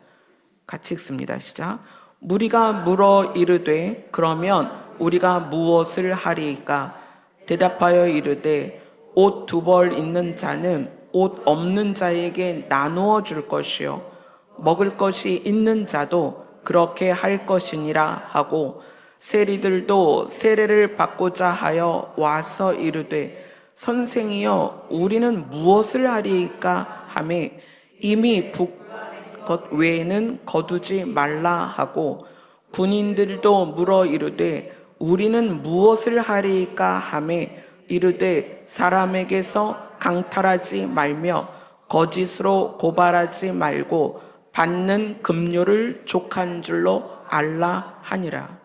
같이 읽습니다. 시작. 무리가 물어 이르되 그러면 우리가 무엇을 하리이까? 대답하여 이르되 옷 2벌 있는 자는 옷 없는 자에게 나누어 줄 것이요 먹을 것이 있는 자도 그렇게 할 것이니라 하고, 세리들도 세례를 받고자 하여 와서 이르되 선생이여 우리는 무엇을 하리이까 하매, 이미 것 외에는 거두지 말라 하고, 군인들도 물어 이르되 우리는 무엇을 하리이까 하매, 이르되 사람에게서 강탈하지 말며 거짓으로 고발하지 말고 받는 급료를 족한 줄로 알라 하니라.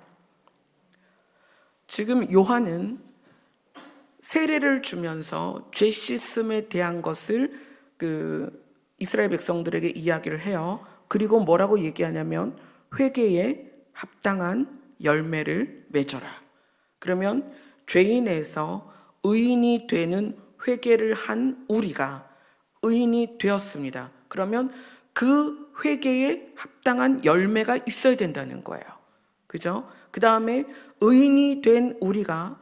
지금 요한은 세례를 주면서 죄 씻음에 대한 것을 이스라엘 백성들에게 이야기를 해요. 그리고 뭐라고 얘기하냐면 회개에 합당한 열매를 맺어라. 그러면 죄인에서 의인이 되는 회개를 한 우리가 의인이 되었습니다. 그러면 그 회개에 합당한 열매가 있어야 된다는 거예요. 그죠? 그 다음에 의인이 된 우리가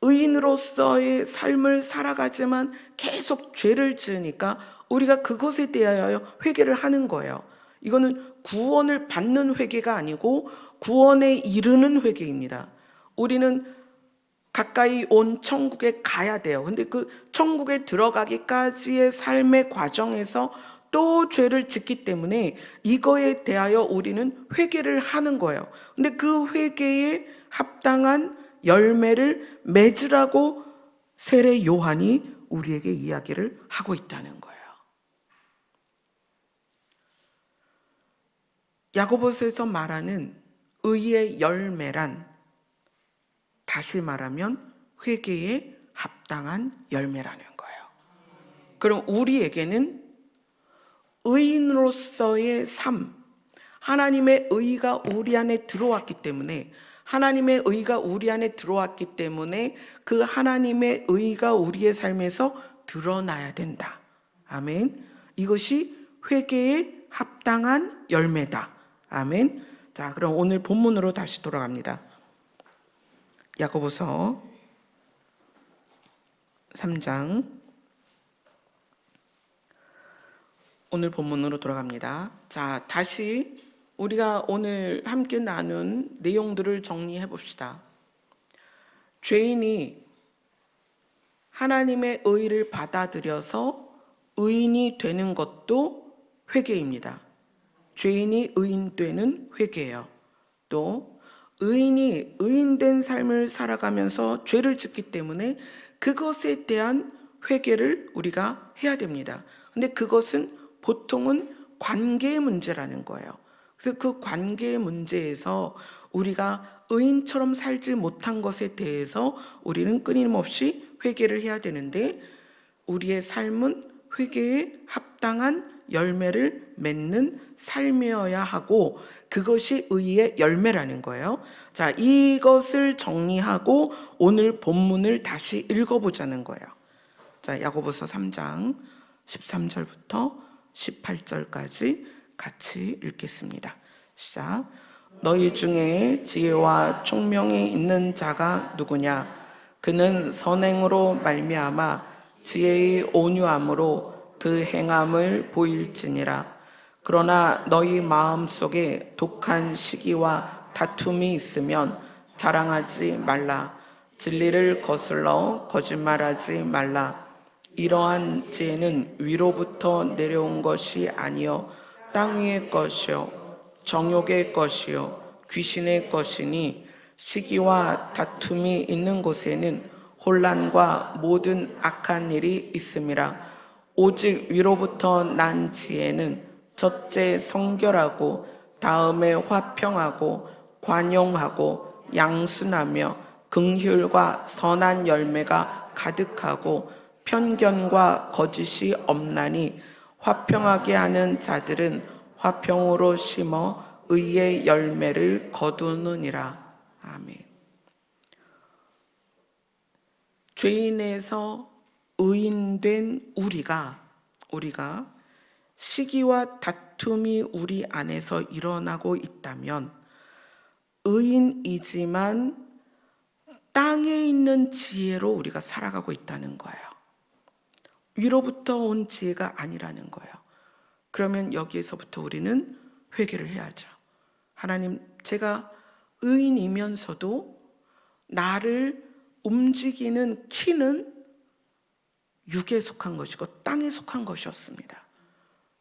의인으로서의 삶을 살아가지만 계속 죄를 지으니까 우리가 그것에 대하여 회개를 하는 거예요. 이거는 구원을 받는 회개가 아니고 구원에 이르는 회개입니다. 우리는 가까이 온 천국에 가야 돼요. 근데 그 천국에 들어가기까지의 삶의 과정에서 또 죄를 짓기 때문에 이거에 대하여 우리는 회개를 하는 거예요. 근데 그 회개에 합당한 열매를 맺으라고 세례 요한이 우리에게 이야기를 하고 있다는 거예요. 야고보서에서 말하는 의의 열매란 다시 말하면 회개에 합당한 열매라는 거예요. 그럼 우리에게는 의인으로서의 삶, 하나님의 의가 우리 안에 들어왔기 때문에 하나님의 의가 우리 안에 들어왔기 때문에 그 하나님의 의가 우리의 삶에서 드러나야 된다. 아멘. 이것이 회개에 합당한 열매다. 아멘. 자, 그럼 오늘 본문으로 다시 돌아갑니다. 야고보서 3장 오늘 본문으로 돌아갑니다. 자, 다시 우리가 오늘 함께 나눈 내용들을 정리해 봅시다. 죄인이 하나님의 의를 받아들여서 의인이 되는 것도 회개입니다. 죄인이 의인되는 회개예요. 또 의인이 의인된 삶을 살아가면서 죄를 짓기 때문에 그것에 대한 회개를 우리가 해야 됩니다. 근데 그것은 보통은 관계의 문제라는 거예요. 그래서 그 관계의 문제에서 우리가 의인처럼 살지 못한 것에 대해서 우리는 끊임없이 회개를 해야 되는데, 우리의 삶은 회개에 합당한 열매를 맺는 삶이어야 하고 그것이 의의 열매라는 거예요. 자, 이것을 정리하고 오늘 본문을 다시 읽어보자는 거예요. 자, 야고보서 3장 13절부터 18절까지 같이 읽겠습니다. 시작. 너희 중에 지혜와 총명이 있는 자가 누구냐? 그는 선행으로 말미암아 지혜의 온유함으로 그 행함을 보일지니라. 그러나 너희 마음속에 독한 시기와 다툼이 있으면 자랑하지 말라. 진리를 거슬러 거짓말하지 말라. 이러한 지혜는 위로부터 내려온 것이 아니요 땅 위의 것이요 정욕의 것이요 귀신의 것이니, 시기와 다툼이 있는 곳에는 혼란과 모든 악한 일이 있음이라. 오직 위로부터 난 지혜는 첫째 성결하고 다음에 화평하고 관용하고 양순하며 긍휼과 선한 열매가 가득하고 편견과 거짓이 없나니, 화평하게 하는 자들은 화평으로 심어 의의 열매를 거두느니라. 아멘. 죄인에서 의인된 우리가 시기와 다툼이 우리 안에서 일어나고 있다면 의인이지만 땅에 있는 지혜로 우리가 살아가고 있다는 거예요. 위로부터 온 지혜가 아니라는 거예요. 그러면 여기에서부터 우리는 회개를 해야죠. 하나님, 제가 의인이면서도 나를 움직이는 키는 육에 속한 것이고 땅에 속한 것이었습니다.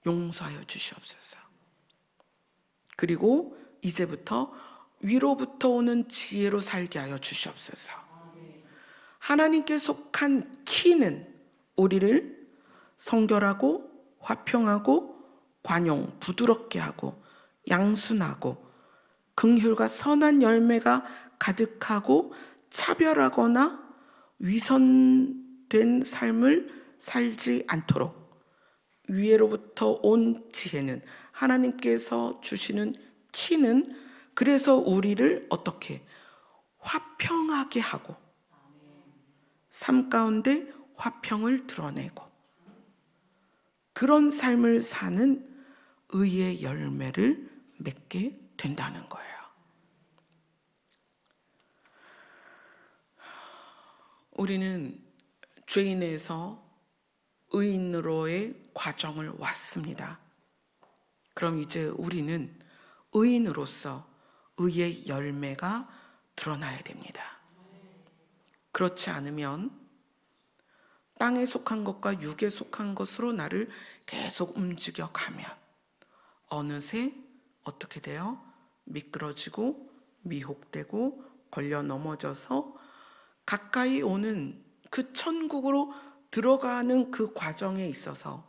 용서하여 주시옵소서. 그리고 이제부터 위로부터 오는 지혜로 살게 하여 주시옵소서. 하나님께 속한 키는 우리를 성결하고 화평하고 관용, 부드럽게 하고 양순하고 긍휼과 선한 열매가 가득하고 차별하거나 위선된 삶을 살지 않도록 위로부터 온 지혜는, 하나님께서 주시는 키는 그래서 우리를 어떻게 화평하게 하고 삶 가운데 화평을 드러내고 그런 삶을 사는 의의 열매를 맺게 된다는 거예요. 우리는 죄인에서 의인으로의 과정을 왔습니다. 그럼 이제 우리는 의인으로서 의의 열매가 드러나야 됩니다. 그렇지 않으면 땅에 속한 것과 육에 속한 것으로 나를 계속 움직여가면 어느새 어떻게 돼요? 미끄러지고 미혹되고 걸려 넘어져서 가까이 오는 그 천국으로 들어가는 그 과정에 있어서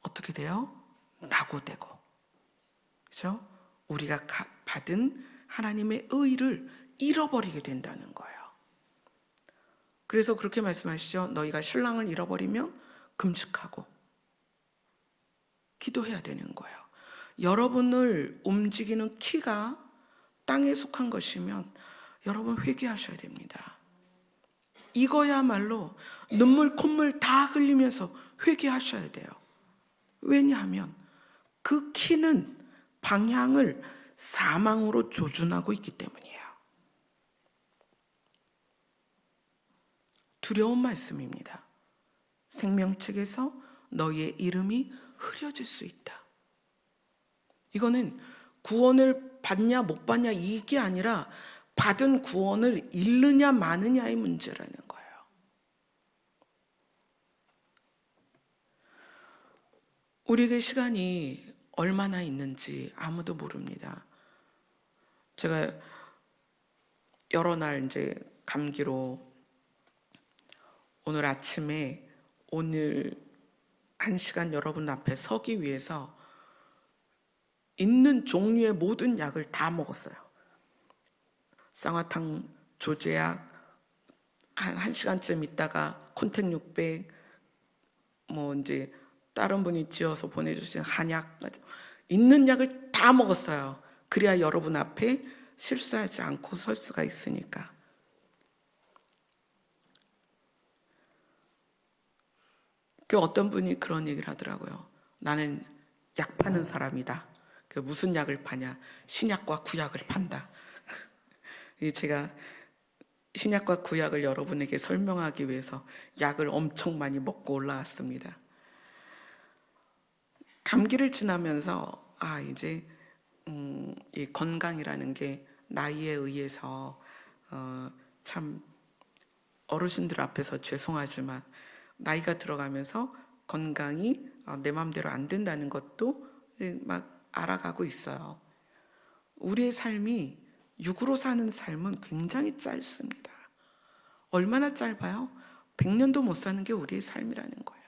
어떻게 돼요? 낙오되고, 그렇죠? 우리가 받은 하나님의 의를 잃어버리게 된다는 거예요. 그래서 그렇게 말씀하시죠. 너희가 신랑을 잃어버리면 금식하고 기도해야 되는 거예요. 여러분을 움직이는 키가 땅에 속한 것이면 여러분 회개하셔야 됩니다. 이거야말로 눈물 콧물 다 흘리면서 회개하셔야 돼요. 왜냐하면 그 키는 방향을 사망으로 조준하고 있기 때문이에요. 두려운 말씀입니다. 생명책에서 너희의 이름이 흐려질 수 있다. 이거는 구원을 받냐 못 받냐 이게 아니라 받은 구원을 잃느냐 마느냐의 문제라는 거예요. 우리에게 시간이 얼마나 있는지 아무도 모릅니다. 제가 여러 날 이제 감기로 오늘 아침에 오늘 1시간 여러분 앞에 서기 위해서 있는 종류의 모든 약을 다 먹었어요. 쌍화탕, 조제약, 한 1시간쯤 있다가 콘택 600, 뭐 이제 다른 분이 지어서 보내주신 한약, 있는 약을 다 먹었어요. 그래야 여러분 앞에 실수하지 않고 설 수가 있으니까. 그 어떤 분이 그런 얘기를 하더라고요. 나는 약 파는 사람이다. 그 무슨 약을 파냐? 신약과 구약을 판다. 제가 신약과 구약을 여러분에게 설명하기 위해서 약을 엄청 많이 먹고 올라왔습니다. 감기를 지나면서 이제 이 건강이라는 게 나이에 의해서 참 어르신들 앞에서 죄송하지만 나이가 들어가면서 건강이 내 마음대로 안 된다는 것도 막 알아가고 있어요. 우리의 삶이 육으로 사는 삶은 굉장히 짧습니다. 얼마나 짧아요? 100년도 못 사는 게 우리의 삶이라는 거예요.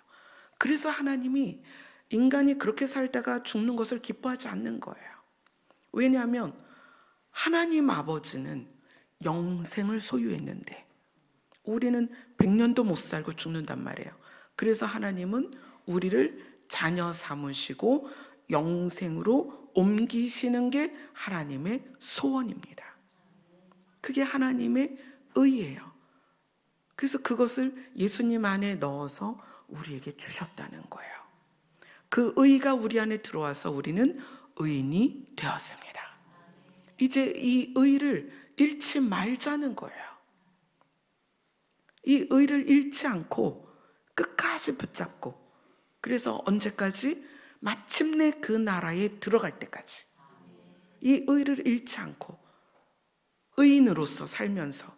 그래서 하나님이 인간이 그렇게 살다가 죽는 것을 기뻐하지 않는 거예요. 왜냐하면 하나님 아버지는 영생을 소유했는데 우리는 100년도 못 살고 죽는단 말이에요. 그래서 하나님은 우리를 자녀 삼으시고 영생으로 옮기시는 게 하나님의 소원입니다. 그게 하나님의 의예요. 그래서 그것을 예수님 안에 넣어서 우리에게 주셨다는 거예요. 그 의가 우리 안에 들어와서 우리는 의인이 되었습니다. 이제 이 의를 잃지 말자는 거예요. 이 의를 잃지 않고 끝까지 붙잡고, 그래서 언제까지? 마침내 그 나라에 들어갈 때까지 이 의를 잃지 않고 의인으로서 살면서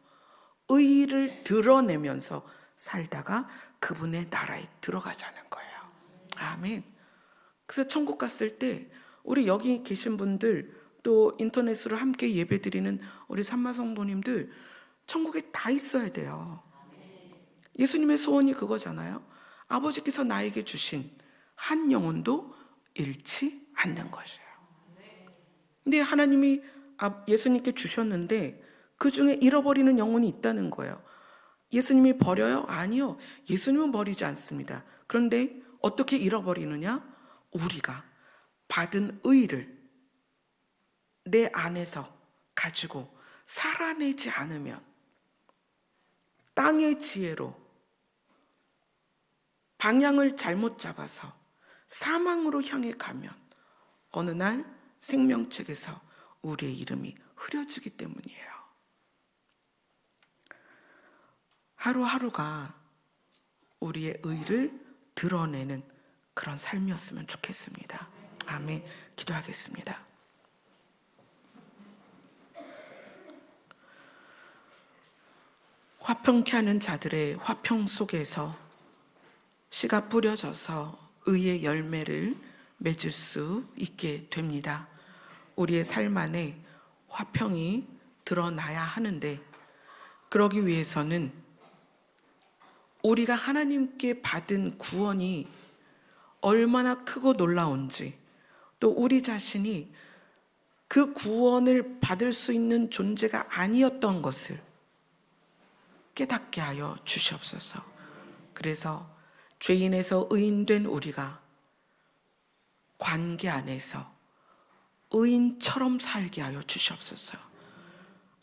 의를 드러내면서 살다가 그분의 나라에 들어가자는 거예요. 아멘. 그래서 천국 갔을 때 우리 여기 계신 분들, 또 인터넷으로 함께 예배드리는 우리 산마 성도님들, 천국에 다 있어야 돼요. 예수님의 소원이 그거잖아요. 아버지께서 나에게 주신 한 영혼도 잃지 않는 것이에요. 근데 하나님이 예수님께 주셨는데 그 중에 잃어버리는 영혼이 있다는 거예요. 예수님이 버려요? 아니요. 예수님은 버리지 않습니다. 그런데 어떻게 잃어버리느냐? 우리가 받은 의를 내 안에서 가지고 살아내지 않으면, 땅의 지혜로 방향을 잘못 잡아서 사망으로 향해 가면 어느 날 생명책에서 우리의 이름이 흐려지기 때문이에요. 하루하루가 우리의 의를 드러내는 그런 삶이었으면 좋겠습니다. 아멘. 기도하겠습니다. 화평케 하는 자들의 화평 속에서 씨가 뿌려져서 의의 열매를 맺을 수 있게 됩니다. 우리의 삶 안에 화평이 드러나야 하는데, 그러기 위해서는 우리가 하나님께 받은 구원이 얼마나 크고 놀라운지, 또 우리 자신이 그 구원을 받을 수 있는 존재가 아니었던 것을 깨닫게 하여 주시옵소서. 그래서 죄인에서 의인된 우리가 관계 안에서 의인처럼 살게 하여 주시옵소서.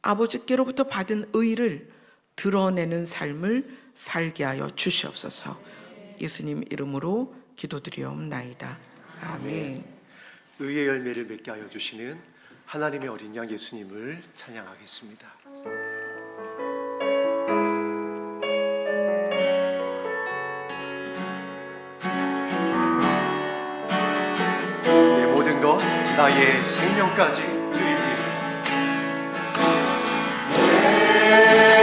아버지께로부터 받은 의를 드러내는 삶을 살게 하여 주시옵소서. 예수님 이름으로 기도드리옵나이다. 아멘. 의의 열매를 맺게 하여 주시는 하나님의 어린 양 예수님을 찬양하겠습니다. 내 모든 것, 나의 생명까지 드립니다. Yeah.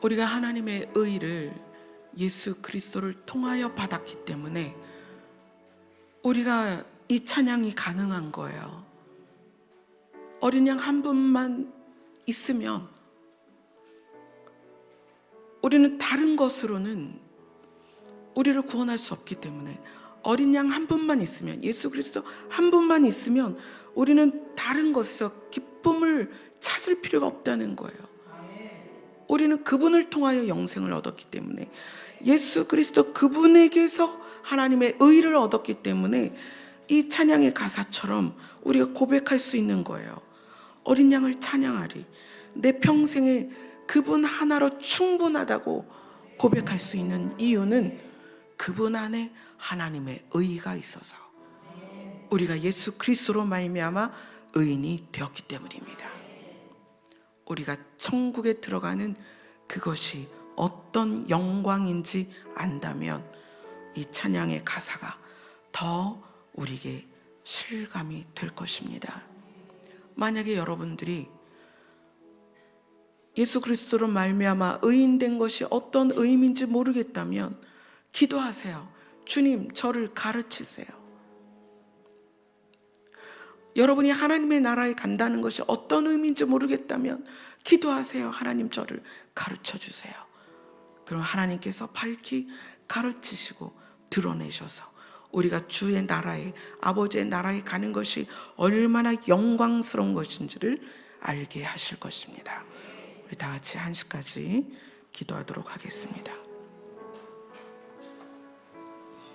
우리가 하나님의 의를 예수 그리스도를 통하여 받았기 때문에 우리가 이 찬양이 가능한 거예요. 어린 양 한 분만 있으면 우리는 다른 것으로는 우리를 구원할 수 없기 때문에 어린 양 한 분만 있으면, 예수 그리스도 한 분만 있으면 우리는 다른 것에서 기쁨을 찾을 필요가 없다는 거예요. 우리는 그분을 통하여 영생을 얻었기 때문에, 예수 그리스도 그분에게서 하나님의 의를 얻었기 때문에 이 찬양의 가사처럼 우리가 고백할 수 있는 거예요. 어린 양을 찬양하리. 내 평생에 그분 하나로 충분하다고 고백할 수 있는 이유는 그분 안에 하나님의 의가 있어서, 우리가 예수 그리스도로 말미암아 의인이 되었기 때문입니다. 우리가 천국에 들어가는 그것이 어떤 영광인지 안다면 이 찬양의 가사가 더 우리에게 실감이 될 것입니다. 만약에 여러분들이 예수 그리스도로 말미암아 의인된 것이 어떤 의미인지 모르겠다면 기도하세요. 주님, 저를 가르치세요. 여러분이 하나님의 나라에 간다는 것이 어떤 의미인지 모르겠다면 기도하세요. 하나님, 저를 가르쳐 주세요. 그럼 하나님께서 밝히 가르치시고 드러내셔서 우리가 주의 나라에, 아버지의 나라에 가는 것이 얼마나 영광스러운 것인지를 알게 하실 것입니다. 우리 다 같이 한시까지 기도하도록 하겠습니다.